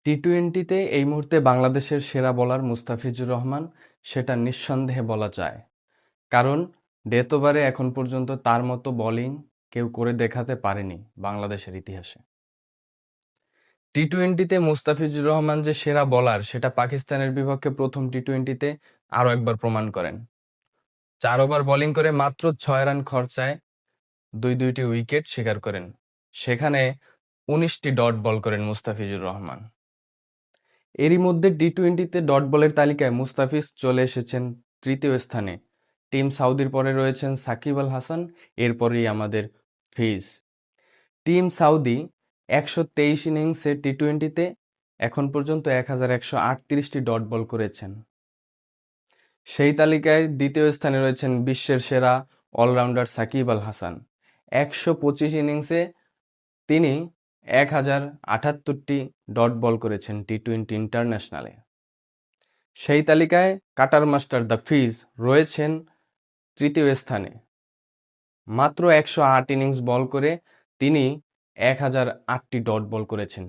টি-টোয়েন্টিতে এই মুহূর্তে বাংলাদেশের সেরা বোলার মুস্তাফিজুর রহমান, সেটা নিঃসন্দেহে বলা যায়। কারণ ডেথ ওভারে এখন পর্যন্ত তার মতো বোলিং কেউ করে দেখাতে পারেনি বাংলাদেশের ইতিহাসে। টি-টোয়েন্টিতে মুস্তাফিজুর রহমান যে সেরা বোলার, সেটা পাকিস্তানের বিপক্ষে প্রথম টি-টোয়েন্টিতে আরও একবার প্রমাণ করেন। 4 ওভার বোলিং করে মাত্র 6 রান খরচায় দুইটি উইকেট শিকার করেন। সেখানে 19টি ডট বল করেন মুস্তাফিজুর রহমান। এরই মধ্যে টি-টোয়েন্টিতে ডট বলের তালিকায় মুস্তাফিজ চলে এসেছেন তৃতীয় স্থানে। টিম সাউদির পরে রয়েছেন সাকিব আল হাসান, এরপরেই আমাদের ফিজ। টিম সাউদি 123 ইনিংসে টি-টোয়েন্টিতে এখন পর্যন্ত 1138টি ডট বল করেছেন। সেই তালিকায় দ্বিতীয় স্থানে রয়েছেন বিশ্বের সেরা অলরাউন্ডার সাকিব আল হাসান। 125 ইনিংসে তিনি 1078টি ডট বল করেছেন টি-টোয়েন্টি ইন্টারন্যাশনালে। সেই তালিকায় কাটার মাস্টার দ্য ফিজ রয়েছেন তৃতীয় স্থানে। মাত্র 108 ইনিংস বল করে তিনি 1008টি ডট বল করেছেন।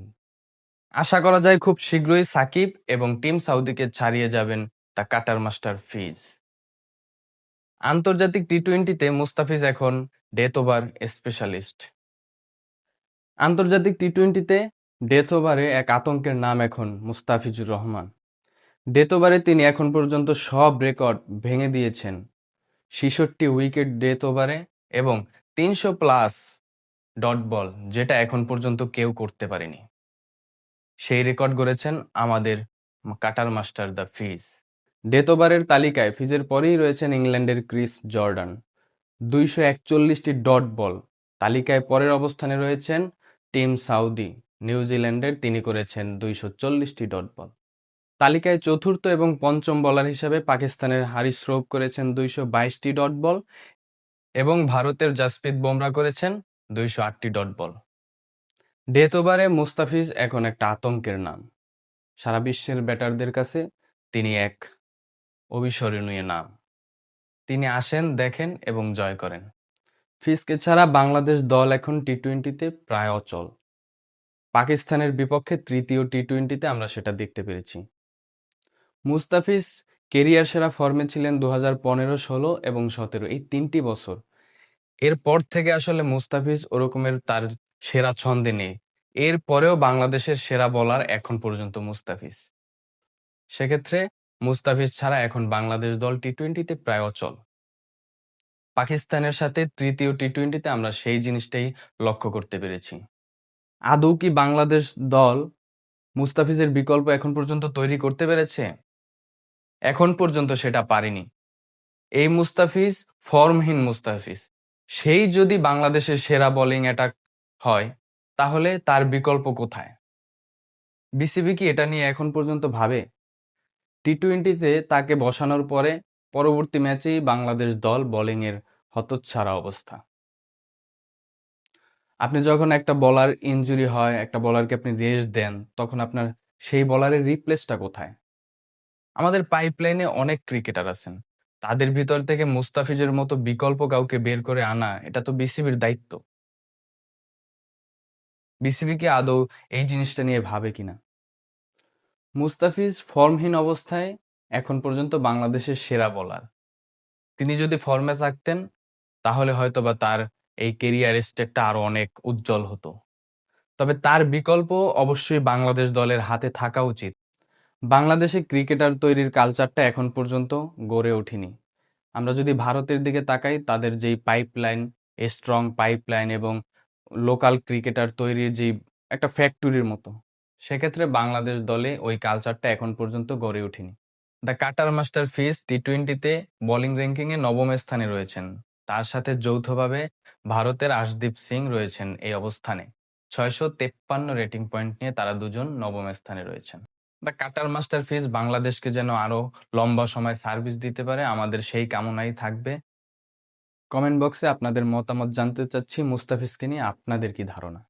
আশা করা যায় খুব শীঘ্রই সাকিব এবং টিম সাউদিকে ছাড়িয়ে যাবেন দ্য কাটার মাস্টার ফিজ। আন্তর্জাতিক টি-টোয়েন্টিতে মুস্তাফিজ এখন ডেথ ওভার স্পেশালিস্ট। আন্তর্জাতিক টি-টোয়েন্টিতে ডেথ ওভারে এক আতঙ্কের নাম এখন মুস্তাফিজুর রহমান। ডেথ ওভারে তিনি এখন পর্যন্ত সব রেকর্ড ভেঙে দিয়েছেন। 66টি উইকেট ডেথ ওভারে এবং 300+ ডট বল, যেটা এখন পর্যন্ত কেউ করতে পারেনি। সেই রেকর্ড গড়েছেন আমাদের cutter master the fees. Death ওভারের তালিকায় ফিজের পরেই রয়েছেন ইংল্যান্ডের ক্রিস জর্ডান, 241টি ডট বল। তালিকায় পরের অবস্থানে রয়েছেন টিম সাউদি, নিউজিল্যান্ডের, তিনি করেছেন 240টি ডট বল। তালিকায় চতুর্থ এবং পঞ্চম বোলার হিসেবে পাকিস্তানের হারিস রৌফ করেছেন 222টি ডট বল এবং ভারতের জাসপ্রীত বুমরা করেছেন 208টি ডট বল। ডেথ ওভারে মুস্তাফিজ এখন একটা আতঙ্কের নাম। সারা বিশ্বের ব্যাটারদের কাছে তিনি এক অবিস্মরণীয় নাম। তিনি আসেন, দেখেন এবং জয় করেন। ফিজকে ছাড়া বাংলাদেশ দল এখন টি-টোয়েন্টিতে প্রায় অচল। পাকিস্তানের বিপক্ষে তৃতীয় টি-টোয়েন্টিতে আমরা সেটা দেখতে পেরেছি। মুস্তাফিজ কেরিয়ার সেরা ফর্মে ছিলেন 2015, 16 এবং 17, এই 3টি বছর। এরপর থেকে আসলে মুস্তাফিজ ওরকমের তার সেরা ছন্দে নেই। এরপরেও বাংলাদেশের সেরা বোলার এখন পর্যন্ত মুস্তাফিজ। সেক্ষেত্রে মুস্তাফিজ ছাড়া এখন বাংলাদেশ দল টি-টোয়েন্টিতে প্রায় অচল। পাকিস্তানের সাথে তৃতীয় টি-টোয়েন্টিতে আমরা সেই জিনিসটাই লক্ষ্য করতে পেরেছি। আদৌ কি বাংলাদেশ দল মুস্তাফিজের বিকল্প এখন পর্যন্ত তৈরি করতে পেরেছে? এখন পর্যন্ত সেটা পারেনি। এই মুস্তাফিজ ফর্মহীন মুস্তাফিজ। সেই যদি বাংলাদেশের সেরা বোলিং অ্যাটাক হয়, তাহলে তার বিকল্প কোথায়? বিসিবি কি এটা নিয়ে এখন পর্যন্ত ভাবে? টি-টোয়েন্টিতে তাকে বসানোর পরে পরবর্তী ম্যাচেই বাংলাদেশ দল বোলিংয়ের হতচ্ছাড়া অবস্থা। আপনি যখন একটা বোলার ইনজুরি হয়, একটা বোলারকে আপনি রেস্ট দেন, তখন আপনার সেই বোলারের রিপ্লেসটা কোথায়? আমাদের পাইপলাইনে অনেক ক্রিকেটার আছেন। তাদের ভিতর থেকে মুস্তাফিজের মতো বিকল্প কাউকে বের করে আনা, এটা তো বিসিবির দায়িত্ব। বিসিবি কি আদৌ এই জিনিসটা নিয়ে ভাবে কিনা? মুস্তাফিজ ফর্মহীন অবস্থায় এখন পর্যন্ত বাংলাদেশের সেরা বোলার। তিনি যদি ফর্মে থাকতেন, তাহলে হয়তোবা তার এই কেরিয়ার স্টেটটা আরো অনেক উজ্জ্বল হতো। তবে তার বিকল্প অবশ্যই বাংলাদেশ দলের হাতে থাকা উচিত। বাংলাদেশে ক্রিকেটার তৈরির কালচারটা এখন পর্যন্ত গড়ে ওঠেনি। আমরা যদি ভারতের দিকে তাকাই, তাদের যেই পাইপলাইন, স্ট্রং পাইপলাইন এবং লোকাল ক্রিকেটার তৈরির যেই একটা ফ্যাক্টরির মতো, সেক্ষেত্রে বাংলাদেশ দলে ওই কালচারটা এখন পর্যন্ত গড়ে ওঠেনি। দ্য কাটার মাস্টার ফিজ টি-টোয়েন্টিতে বোলিং র্যাঙ্কিংয়ে 9ম স্থানে রয়েছেন। তার সাথে যৌথভাবে ভারতের আশদীপ সিং রয়েছেন এই অবস্থানে। 653 রেটিং পয়েন্ট নিয়ে তারা দুজন 9ম স্থানে রয়েছেন। দ্য কাটার মাস্টার ফিজ বাংলাদেশকে যেন আরো লম্বা সময় সার্ভিস দিতে পারে, আমাদের সেই কামনাই থাকবে। কমেন্ট বক্সে আপনাদের মতামত জানতে চাচ্ছি, মুস্তাফিজকে নিয়ে আপনাদের কি ধারণা?